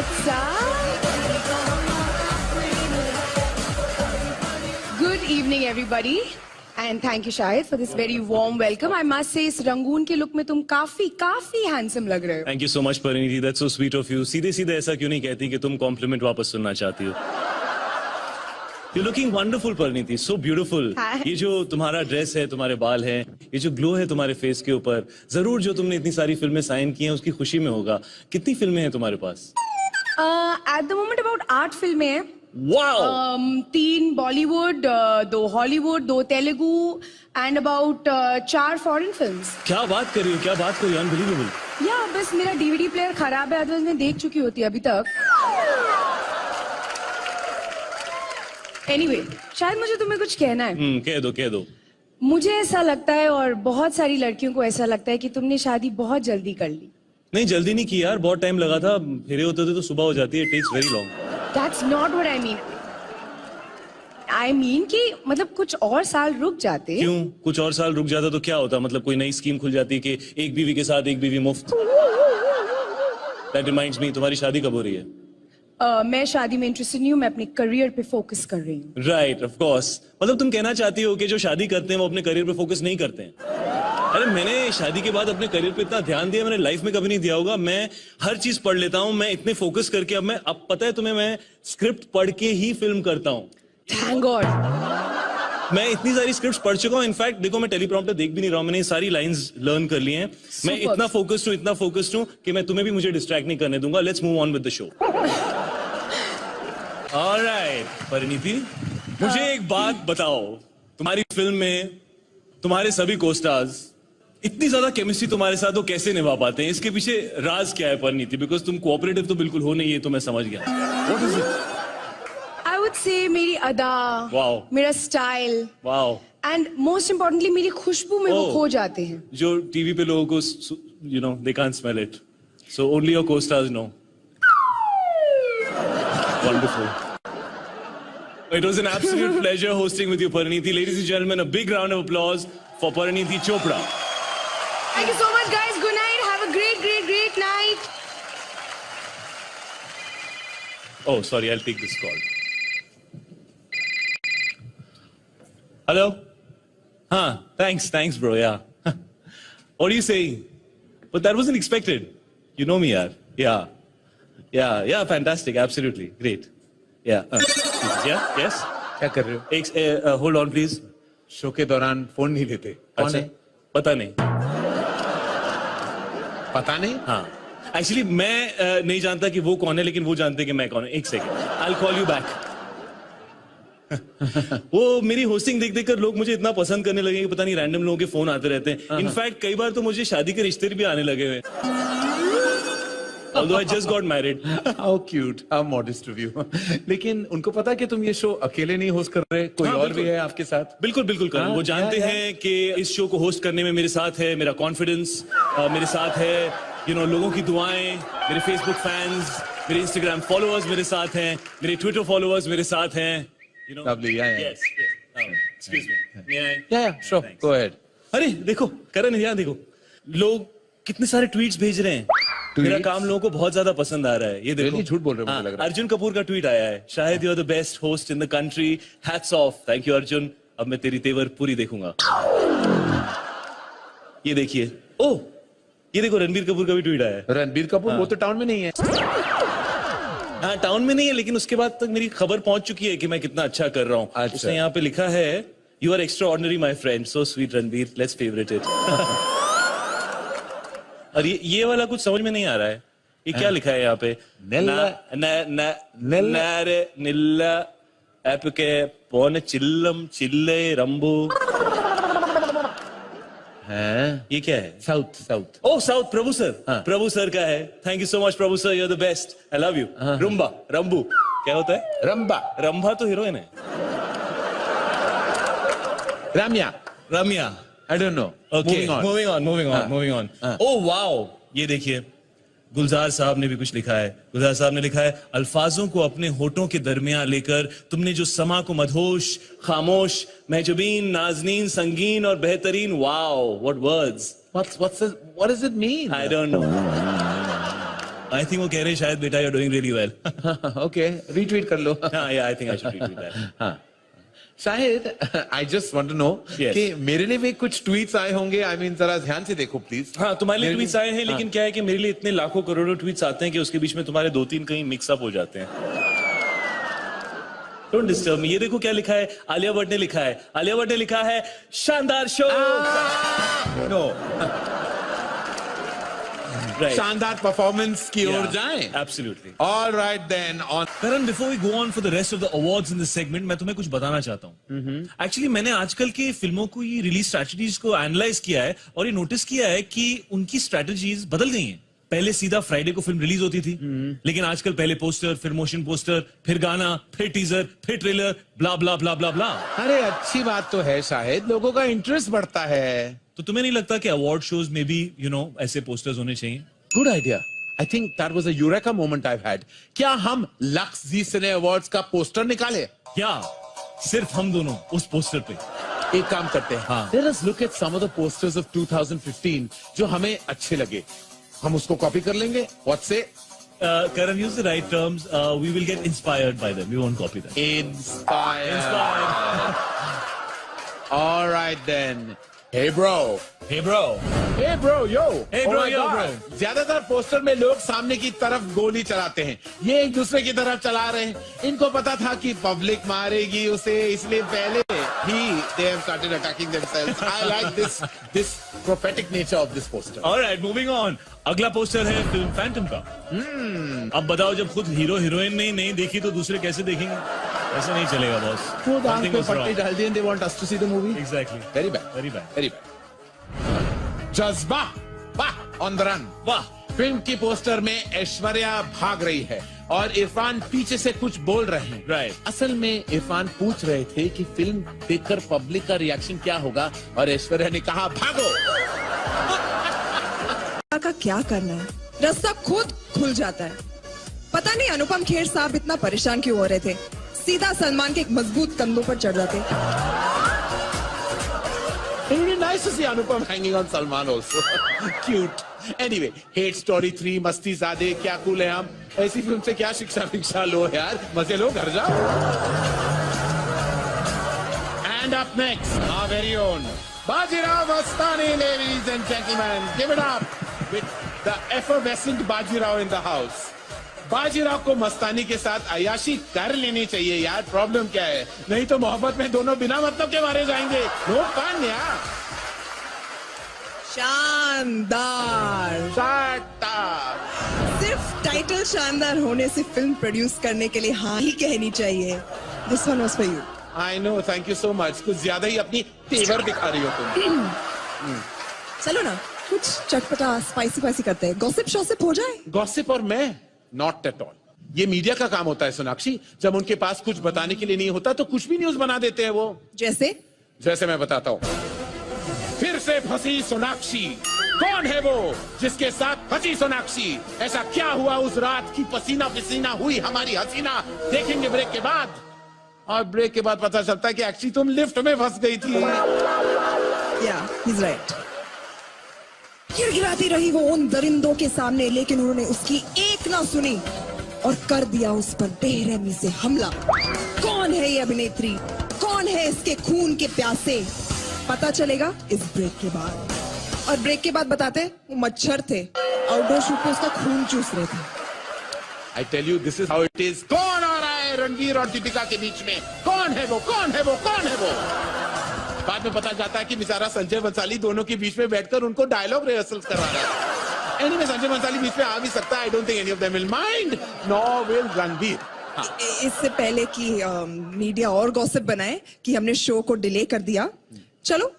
What's up? Good evening, everybody. And thank you, Shahid, for this very warm welcome. I must say, इस Rangoon के look में तुम काफी handsome लग रहे हो. Thank you so much, Pariniti. That's so sweet of you. सीधे सीधे ऐसा क्यों नहीं कहती कि तुम compliment वापस सुनना चाहती हो? You're looking wonderful, Pariniti. So beautiful. ये जो तुम्हारा ड्रेस है, तुम्हारे बाल हैं, ये जो ग्लो है तुम्हारे फेस के ऊपर, जरूर जो तुमने इतनी सारी फिल्में साइन की हैं उसकी खुशी में होगा. कितनी फिल्में हैं तुम्हारे पास? At the moment about 8 फिल्में हैं. Wow! 3 Bollywood, 2 Hollywood, 2 Telugu and about 4 foreign films. क्या बात कर रही हो? क्या बात कर रही हो? Unbelievable. या बस मेरा डीवीडी प्लेयर खराब है, अदरवाइज मैं देख चुकी होती अभी तक. Anyway, शायद मुझे तुम्हें कुछ कहना है. कह दो. मुझे ऐसा लगता है और बहुत सारी लड़कियों को ऐसा लगता है कि तुमने शादी बहुत जल्दी कर ली. नहीं, जल्दी नहीं की यार, बहुत टाइम लगा था. फेरे होते थे तो सुबह हो जाती है. It takes very long. That's not what I mean. I mean कि मतलब कुछ और साल रुक जाते. क्यों? कुछ और साल रुक जाता तो क्या होता? मतलब कोई नई स्कीम खुल जाती कि एक बीवी के साथ एक बीवी मुफ्त. That reminds me, तुम्हारी शादी कब हो रही है? मैं शादी में इंटरेस्टेड नहीं हूँ, मैं अपने करियर पे फोकस कर रही हूँ. Right, of course. मतलब तुम कहना चाहती हो कि जो शादी करते हैं वो अपने करियर पे फोकस नहीं करते हैं. अरे मैंने शादी के बाद अपने करियर पे इतना ध्यान दिया, मैंने लाइफ में कभी नहीं दिया होगा. मैं हर चीज पढ़ लेता हूँ, मैं इतने फोकस करके अब पता है तुम्हें, मैं स्क्रिप्ट पढ़ के ही फिल्म करता हूँ. Thank God. मैं इतनी सारी स्क्रिप्ट्स पढ़ चुका हूँ. इनफैक्ट देखो, मैं टेलीप्रॉम्प्टर देख भी नहीं रहा हूँ, मैंने ये सारी लाइंस लर्न कर ली हैं. मैं इतना फोकस्ड हूँ कि मैं तुम्हें भी मुझे डिस्ट्रैक्ट नहीं करने दूंगा. Let's move on with the show. Alright Parineeti, मुझे एक बात बताओ. तुम्हारी फिल्म में तुम्हारे सभी को-स्टार्स इतनी ज्यादा केमिस्ट्री तुम्हारे साथ वो कैसे निभा पाते हैं? इसके पीछे राज क्या है परिणीति? बिकॉज तुम कोऑपरेटिव तो बिल्कुल हो नहीं, ये तो मैं समझ गया. What is it? I would say मेरी अदा, वाओ, मेरा style, wow, and most importantly मेरी खुशबू में वो खो जाते हैं. जो टीवी पे लोगों को you know they can't smell it, so only your co-stars know. Wonderful. It was an absolute pleasure hosting with you, Pariniti. Ladies and gentlemen, a big round of applause for Pariniti Chopra. Thank you so much, guys. Good night. Have a great night. Oh, sorry, I'll take this call. Hello? Thanks, bro, yeah. What are you saying? But that wasn't expected. You know me, yaar. Yeah, fantastic, absolutely, great. Yeah, yes? क्या कर रहे हो? एक hold on, please. Show के दौरान phone नहीं लेते. कौन है? पता नहीं. पता नहीं? हाँ. Actually, मैं नहीं जानता कि वो कौन है, लेकिन वो जानते कि मैं कौन हूँ. एक second. I'll call you back. वो मेरी होस्टिंग देख देख कर लोग मुझे इतना पसंद करने लगे कि पता नहीं रैंडम लोगों के फोन आते रहते हैं. इनफैक्ट कई बार तो मुझे शादी के रिश्ते भी आने लगे हुए. Although I just got married. How cute, how modest of you. लेकिन उनको पता है कि तुम ये शो अकेले नहीं होस्ट कर रहे, कोई और भी है आपके साथ? बिल्कुल कर. वो जानते हैं कि इस शो को होस्ट करने में मेरे साथ है मेरा कॉन्फिडेंस, मेरे साथ है यू नो लोगों की दुआएं, मेरे फेसबुक फैंस, मेरे इंस्टाग्राम फॉलोअर्स मेरे साथ हैं, मेरे ट्विटर फॉलोअर्स मेरे साथ हैं. You know? Lovely, yeah. Yes. Excuse me. May I? Yeah, sure. Thanks. Go ahead. अरे देखो करण, यहाँ देखो, लोग कितने सारे ट्वीट्स भेज रहे हैं. मेरा काम लोगों को बहुत ज्यादा पसंद आ रहा है. ये देखो, झूठ बोल रहे हो मुझे लग रहा है. अर्जुन कपूर का ट्वीट आया है. शायद you are the best host in the country. Hats off. Thank you Arjun. अब मैं तेरी तेवर पूरी देखूंगा. ये देखिए. ओह, ये देखो रणबीर कपूर का भी ट्वीट आया है. रणबीर कपूर वो तो टाउन में नहीं है. हाँ, टाउन में नहीं है, लेकिन उसके बाद तक मेरी खबर पहुंच चुकी है कि मैं कितना अच्छा कर रहा हूँ. अच्छा. उसने यहाँ पे लिखा है, you are extraordinary my friend, so sweet Ranbir, let's favourite it. और ये वाला कुछ समझ में नहीं आ रहा है. ये क्या लिखा है यहाँ पे? निल्ला एपके पोन चिल्लम चिल्ले रंबू. ये क्या है? South. Oh south. Prabhu sir. Prabhu sir का है. Thank you so much Prabhu sir, you are the best. I love you. रंबू क्या होता है? रंभा तो हीरोइन है. रम्या. I don't know. Okay, moving on. Oh wow, ये देखिए, गुलजार साहब ने भी कुछ लिखा है. गुलजार साहब ने लिखा है, अल्फाजों को अपने होठों के दरमियान लेकर तुमने जो समा को मदहोश, खामोश, महजुबीन, नाजनीन, संगीन और बेहतरीन. Wow, what words. What does it mean? I don't know. I think वो कह रहे हैं शायद बेटा you are doing really well. Okay, retweet कर लो. I think I should read that. हाँ, Shahid, I just want to know Yes. कि मेरे लिए भी कुछ ट्वीट्स आए होंगे. आई मीन जरा ध्यान से देखो प्लीज. हाँ, तुम्हारे लिए मेरे ट्वीट्स आए हैं, लेकिन क्या है कि मेरे लिए इतने लाखों करोड़ों ट्वीट्स आते हैं कि उसके बीच में तुम्हारे 2-3 कहीं मिक्सअप हो जाते हैं. Don't disturb me. ये देखो क्या लिखा है. आलिया भट्ट ने लिखा है. आलिया भट्ट ने लिखा है शानदार शो. No, Right. शानदार परफॉर्मेंस की ओर जाएं. Absolutely. All right then. On Karan, before we go on for the rest of the awards in this segment, मैं तुम्हें कुछ बताना चाहता हूँ. Actually, मैंने आजकल के फिल्मों को ये रिलीज स्ट्रैटेजीज को एनालाइज किया है और ये नोटिस किया है कि उनकी स्ट्रैटेजीज बदल गई हैं. पहले सीधा फ्राइडे को फिल्म रिलीज होती थी, लेकिन आजकल पहले पोस्टर, फिर मोशन पोस्टर, फिर गाना, फिर टीजर, फिर ट्रेलर, ब्ला ब्ला ब्ला ब्ला ब्ला. अरे अच्छी बात तो है शायद, लोगों का इंटरेस्ट बढ़ता है. तो तुम्हें नहीं लगता कि अवार्ड शोज में भी ऐसे पोस्टर्स होने चाहिए? Good idea. I think that was a eureka moment I had. क्या हम लक्स जी सिने अवार्ड्स का पोस्टर निकाले? या सिर्फ हम दोनों उस पोस्टर पे? एक काम करते हैं. हाँ. Let us look at some of the posters of 2015 जो हमें अच्छे लगे. हम उसको कॉपी कर लेंगे. What say? Karan, use the right terms. We will get inspired by them. We won't copy them. Inspired. All right then. Hey bro. Hey bro. Hey bro, yo. Hey bro, Oh my yo, God. bro. ज्यादातर poster में लोग सामने की तरफ गोली चलाते हैं. ये एक दूसरे की तरफ चला रहे हैं. इनको पता था कि पब्लिक मारेगी उसे, इसलिए पहले ही they have started attacking themselves. I like this prophetic nature of this poster. All right, moving on. अगला पोस्टर है फिल्म फैंटम का. अब बताओ, जब खुद हीरो हीरोइन ने ही नहीं देखी तो दूसरे कैसे देखेंगे? ऐसे नहीं चलेगा बॉस. खुद आंख पे पट्टी डाल दी and they want us to see the movie. Exactly. Very bad. Very bad. Very bad. जज्बा, वाह, ऑन द रन. वाह. फिल्म की पोस्टर में ऐश्वर्या भाग रही है और इरफान पीछे से कुछ बोल रहे हैं. Right. असल में इरफान पूछ रहे थे कि फिल्म देखकर पब्लिक का रिएक्शन क्या होगा और ऐश्वर्या ने कहा भागो. का क्या करना है, रास्ता खुद खुल जाता है. पता नहीं अनुपम खेर साहब इतना परेशान क्यों हो रहे थे. सीधा सलमान के एक मजबूत कंधों पर चढ़ जाते. It would be nice to see Anupam hanging on Salman also. Cute. Anyway, Hate Story 3, मस्ती ज़ादे, क्या कूल है हम. ऐसी फिल्म से क्या शिक्षा लो यार. मजे लो, घर जाओ. And up next, our very own Bajirao Mastani, ladies and gentlemen. Give it up with the effervescent Bajirao in the house. Bajirao को मस्तानी के साथ अयाशी कर लेनी चाहिए यार. प्रॉब्लम क्या है? नहीं तो मोहब्बत में दोनों बिना मतलब के मारे जाएंगे. नो फन यार. शानदार. शानदार. सिर्फ टाइटल शानदार होने से फिल्म प्रोड्यूस करने के लिए हाँ ही कहनी चाहिए. This one was for you. I know, thank you so much. कुछ ज्यादा ही अपनी तेवर दिखा रही हो तुम. चलो ना, कुछ चटपटा स्पाइसी करते हैं. गॉसिप शॉसिप हो जाए. गॉसिप और मैं नॉट एट ऑल. ये मीडिया का काम होता है सोनाक्षी. जब उनके पास कुछ बताने के लिए नहीं होता तो कुछ भी न्यूज बना देते हैं वो. जैसे मैं बताता हूँ. फिर से फंसी सोनाक्षी. कौन है वो जिसके साथ फंसी सोनाक्षी? ऐसा क्या हुआ उस रात की पसीना पसीना हुई हमारी हसीना? देखेंगे ब्रेक के बाद. और ब्रेक के बाद पता चलता है कि एक्चुअली तुम लिफ्ट में फंस गई थी. या ही इज राइट. गिड़गिड़ाती रही वो उन दरिंदों के सामने, लेकिन उन्होंने उसकी एक ना सुनी और कर दिया उस पर बेरहमी से हमला. कौन है ये अभिनेत्री? कौन है इसके खून के प्यासे? पता चलेगा इस ब्रेक के बाद. और ब्रेक के बाद बताते वो मच्छर थे, आउटडोर शूट पे उसका खून चूस रहे थे. I tell you, this is how it is. कौन आ रहा है रणवीर और दीपिका के बीच में? कौन है वो? कौन है वो? कौन है वो? बाद में पता जाता है कि बेचारा संजय बंसाली दोनों के बीच में बैठकर उनको डायलॉग रिहर्सल्स करवा रहा है. एनीवे, संजय बंसाली बीच में आ भी सकता है. I don't think any of them will mind. Nor will Ranveer. इससे पहले कि मीडिया और गॉसिप बनाए कि हमने शो को डिले कर दिया, चलो